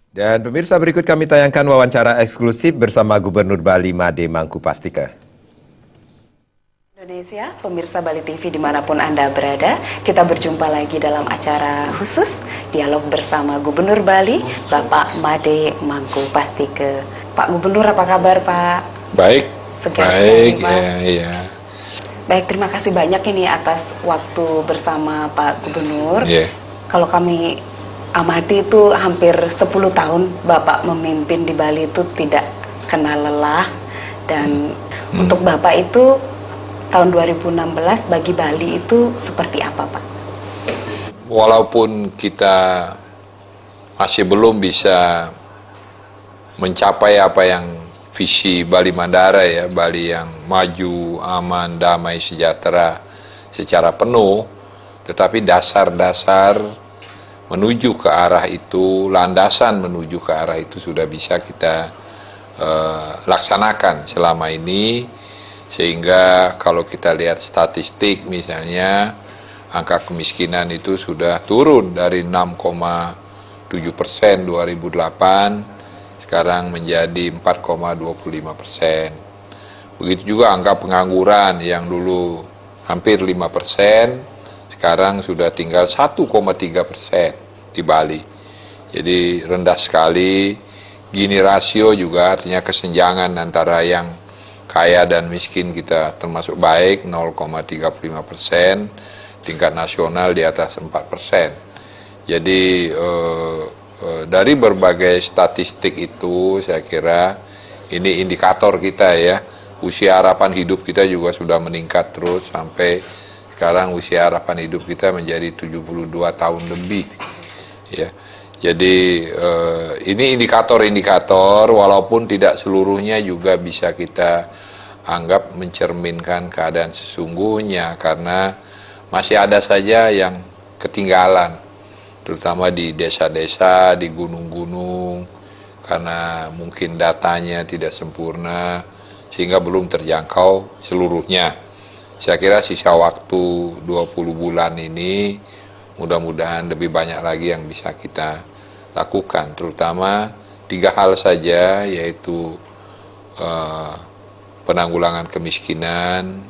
Dan pemirsa, berikut kami tayangkan wawancara eksklusif bersama Gubernur Bali Made Mangkupastika. Indonesia, pemirsa Bali TV dimanapun Anda berada, kita berjumpa lagi dalam acara khusus Dialog bersama Gubernur Bali, Bapak Made Mangkupastika. Pak Gubernur, apa kabar Pak? Baik, Segar baik, sekali, Pak. ya. Baik, terima kasih banyak ini atas waktu bersama Pak Gubernur. Yeah. Kalau kami amati itu hampir 10 tahun Bapak memimpin di Bali itu tidak kenal lelah. Dan untuk Bapak itu tahun 2016 bagi Bali itu seperti apa Pak? Walaupun kita masih belum bisa mencapai apa yang visi Bali Mandara ya, Bali yang maju, aman, damai, sejahtera secara penuh, tetapi dasar-dasar menuju ke arah itu, landasan menuju ke arah itu sudah bisa kita laksanakan selama ini, sehingga kalau kita lihat statistik misalnya angka kemiskinan itu sudah turun dari 6,7% 2008 sekarang menjadi 4,25%. Begitu juga angka pengangguran yang dulu hampir 5%, sekarang sudah tinggal 1,3% di Bali. Jadi rendah sekali. Gini rasio juga artinya kesenjangan antara yang kaya dan miskin kita termasuk baik, 0,35%, tingkat nasional di atas 4%. Jadi dari berbagai statistik itu saya kira ini indikator kita ya, usia harapan hidup kita juga sudah meningkat terus sampai sekarang usia harapan hidup kita menjadi 72 tahun lebih ya. Jadi ini indikator-indikator walaupun tidak seluruhnya juga bisa kita anggap mencerminkan keadaan sesungguhnya, karena masih ada saja yang ketinggalan, terutama di desa-desa, di gunung-gunung, karena mungkin datanya tidak sempurna sehingga belum terjangkau seluruhnya. Saya kira sisa waktu 20 bulan ini mudah-mudahan lebih banyak lagi yang bisa kita lakukan, terutama 3 hal saja, yaitu penanggulangan kemiskinan,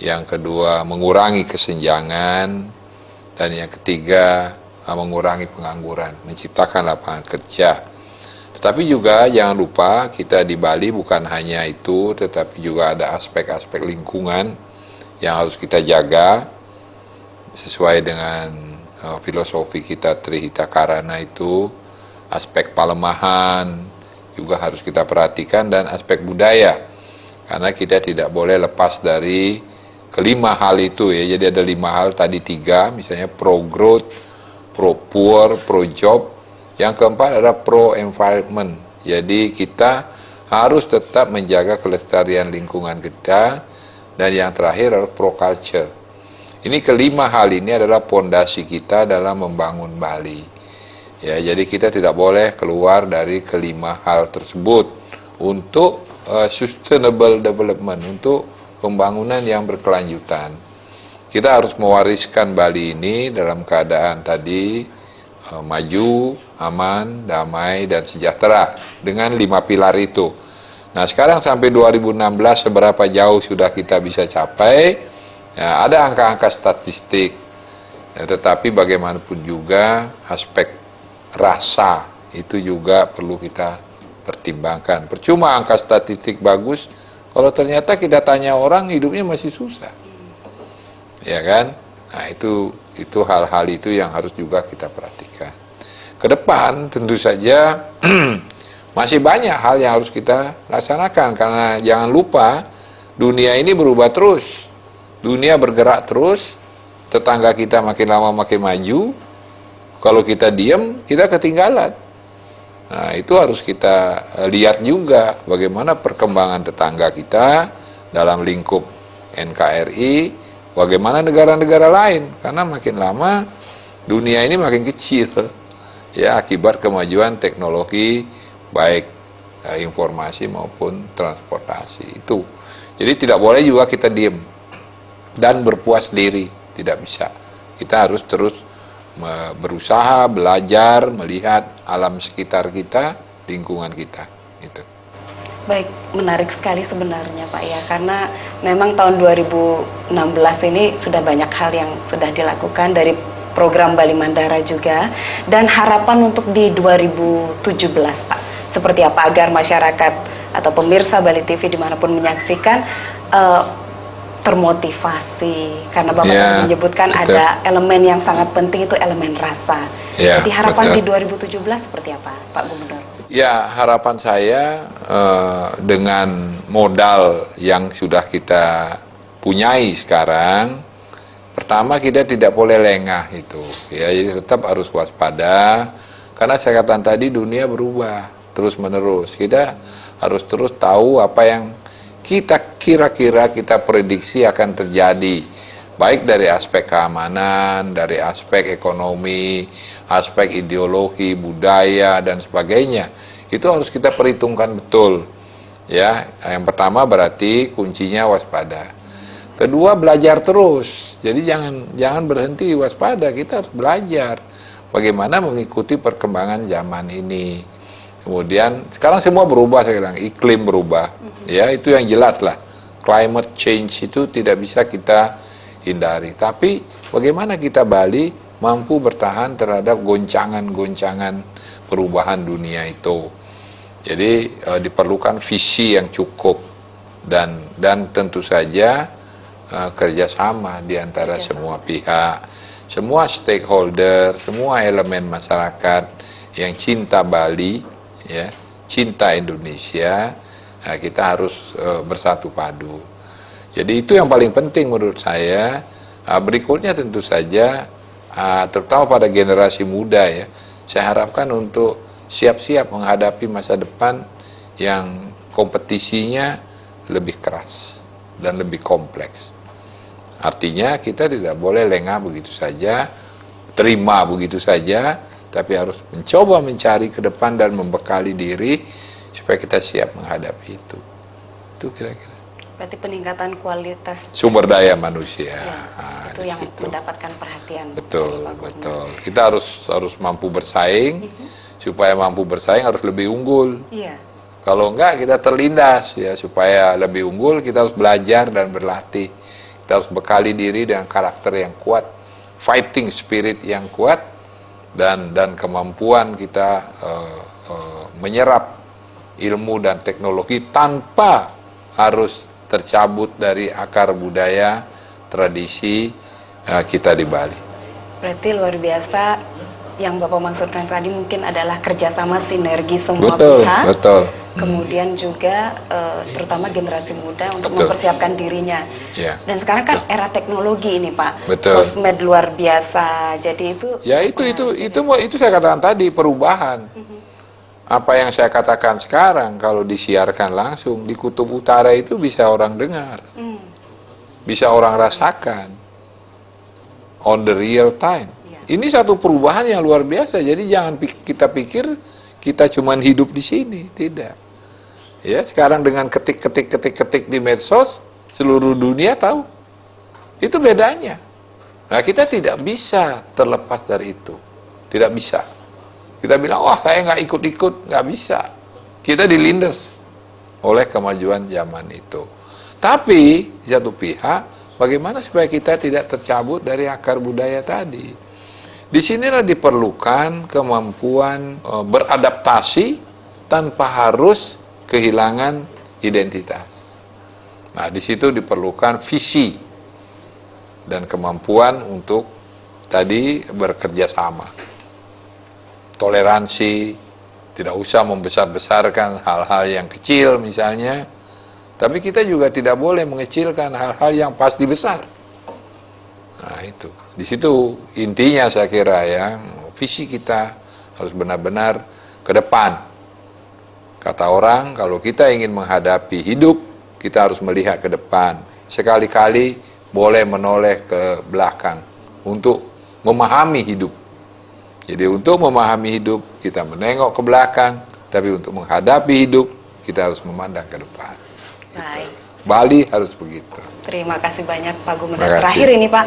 yang kedua mengurangi kesenjangan, dan yang ketiga mengurangi pengangguran, menciptakan lapangan kerja. Tetapi juga jangan lupa kita di Bali bukan hanya itu, tetapi juga ada aspek-aspek lingkungan yang harus kita jaga sesuai dengan filosofi kita Trihita Karana itu. Aspek palemahan juga harus kita perhatikan, dan aspek budaya, karena kita tidak boleh lepas dari kelima hal itu ya. Jadi ada 5 hal, tadi 3 misalnya pro growth, pro poor, pro job. Yang keempat adalah pro environment. Jadi kita harus tetap menjaga kelestarian lingkungan kita. Dan yang terakhir adalah pro culture. Ini kelima hal ini adalah pondasi kita dalam membangun Bali. Ya, jadi kita tidak boleh keluar dari kelima hal tersebut untuk sustainable development, untuk pembangunan yang berkelanjutan. Kita harus mewariskan Bali ini dalam keadaan tadi maju, aman, damai, dan sejahtera dengan 5 pilar itu. Nah, sekarang sampai 2016 seberapa jauh sudah kita bisa capai? Ya, ada angka-angka statistik, ya, tetapi bagaimanapun juga aspek rasa itu juga perlu kita pertimbangkan. Percuma angka statistik bagus kalau ternyata kita tanya orang hidupnya masih susah. Ya kan? Nah, itu hal-hal itu yang harus juga kita perhatikan. Ke depan tentu saja masih banyak hal yang harus kita laksanakan, karena jangan lupa dunia ini berubah terus. Dunia bergerak terus, tetangga kita makin lama makin maju. Kalau kita diam, kita ketinggalan. Nah, itu harus kita lihat juga bagaimana perkembangan tetangga kita dalam lingkup NKRI, bagaimana negara-negara lain, karena makin lama dunia ini makin kecil ya, akibat kemajuan teknologi baik informasi maupun transportasi itu. Jadi tidak boleh juga kita diam dan berpuas diri, tidak bisa. Kita harus terus berusaha, belajar, melihat alam sekitar kita, lingkungan kita. Gitu. Baik, menarik sekali sebenarnya Pak ya, karena memang tahun 2016 ini sudah banyak hal yang sudah dilakukan dari program Bali Mandara juga, dan harapan untuk di 2017 Pak, seperti apa agar masyarakat atau pemirsa Bali TV dimanapun menyaksikan termotivasi, karena Bapak Ya, tadi menyebutkan betul. ada elemen yang sangat penting, itu elemen rasa. Ya, Jadi harapan betul. di 2017 seperti apa Pak Gubernur? Ya, harapan saya dengan modal yang sudah kita punyai sekarang, pertama kita tidak boleh lengah itu, ya, jadi tetap harus waspada, karena saya katakan tadi dunia berubah terus menerus. Kita harus terus tahu apa yang kita kira-kira kita prediksi akan terjadi, baik dari aspek keamanan, dari aspek ekonomi, aspek ideologi, budaya, dan sebagainya. Itu harus kita perhitungkan betul. Ya, yang pertama berarti kuncinya waspada. Kedua, belajar terus. Jadi jangan berhenti waspada, kita harus belajar bagaimana mengikuti perkembangan zaman ini. Kemudian sekarang semua berubah, saya bilang iklim berubah. Ya, itu yang jelas lah. Climate change itu tidak bisa kita hindari. Tapi bagaimana kita Bali mampu bertahan terhadap goncangan-goncangan perubahan dunia itu. Jadi diperlukan visi yang cukup dan tentu saja kerjasama di antara semua pihak, semua stakeholder, semua elemen masyarakat yang cinta Bali, ya, cinta Indonesia. Kita harus bersatu padu. Jadi itu yang paling penting menurut saya. Berikutnya tentu saja, terutama pada generasi muda ya, saya harapkan untuk siap-siap menghadapi masa depan yang kompetisinya lebih keras dan lebih kompleks. Artinya kita tidak boleh lengah begitu saja, terima begitu saja, tapi harus mencoba mencari ke depan dan membekali diri supaya kita siap menghadapi itu. Itu kira-kira. Berarti peningkatan kualitas Sumber daya manusia. Ya, itu yang situ. mendapatkan perhatian. Betul, dari Pak Gubernur. betul. Kita harus mampu bersaing. Supaya mampu bersaing harus lebih unggul. Iya. Kalau enggak kita terlindas ya. Supaya lebih unggul kita harus belajar dan berlatih. Kita harus bekali diri dengan karakter yang kuat, fighting spirit yang kuat, dan kemampuan kita menyerap ilmu dan teknologi tanpa harus tercabut dari akar budaya, tradisi kita di Bali. Berarti luar biasa yang Bapak maksudkan tadi mungkin adalah kerjasama sinergi semua Betul, pihak. betul. Kemudian juga terutama generasi muda untuk Betul. mempersiapkan dirinya. Ya, Dan sekarang kan era teknologi ini Pak. Betul. Sosmed luar biasa. Jadi itu Ya itu saya katakan tadi, perubahan. Apa yang saya katakan sekarang kalau disiarkan langsung di Kutub Utara itu bisa orang dengar, bisa orang rasakan on the real time. Ya. Ini satu perubahan yang luar biasa. Jadi jangan kita pikir kita cuma hidup di sini, tidak. Ya, sekarang dengan ketik di medsos seluruh dunia tahu. Itu bedanya. Nah, kita tidak bisa terlepas dari itu. Tidak bisa. Kita bilang, wah saya nggak ikut-ikut, nggak bisa. Kita dilindas oleh kemajuan zaman itu. Tapi, di satu pihak, bagaimana supaya kita tidak tercabut dari akar budaya tadi. Di sinilah diperlukan kemampuan beradaptasi tanpa harus kehilangan identitas. Nah, di situ diperlukan visi dan kemampuan untuk tadi bekerja sama. Toleransi, tidak usah membesar-besarkan hal-hal yang kecil misalnya, tapi kita juga tidak boleh mengecilkan hal-hal yang pasti besar. Nah itu, di situ intinya saya kira ya, visi kita harus benar-benar ke depan. Kata orang, kalau kita ingin menghadapi hidup, kita harus melihat ke depan. Sekali-kali boleh menoleh ke belakang untuk memahami hidup. Jadi untuk memahami hidup, kita menengok ke belakang, tapi untuk menghadapi hidup, kita harus memandang ke depan. baik. Bali harus begitu. Terima kasih banyak Pak Gubernur. Terima kasih. Terakhir ini Pak,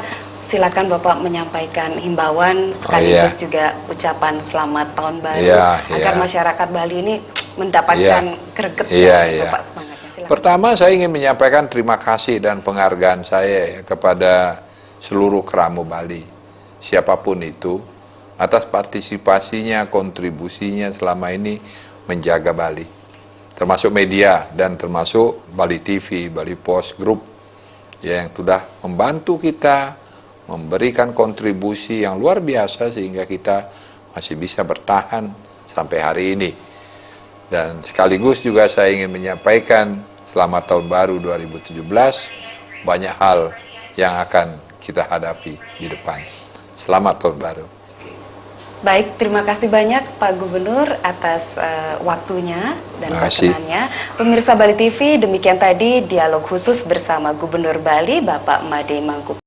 silakan Bapak menyampaikan himbauan sekaligus juga ucapan selamat tahun baru agar masyarakat Bali ini mendapatkan gregetnya Bapak semangatnya. Silakan. Pertama saya ingin menyampaikan terima kasih dan penghargaan saya kepada seluruh keramu Bali, siapapun itu, atas partisipasinya, kontribusinya selama ini menjaga Bali, termasuk media dan termasuk Bali TV, Bali Post Group, yang sudah membantu kita, memberikan kontribusi yang luar biasa sehingga kita masih bisa bertahan sampai hari ini. Dan sekaligus juga saya ingin menyampaikan selamat tahun baru 2017, banyak hal yang akan kita hadapi di depan. Selamat tahun baru. Baik, terima kasih banyak Pak Gubernur atas waktunya dan perkenannya. Pemirsa Bali TV, demikian tadi dialog khusus bersama Gubernur Bali, Bapak Made Mangku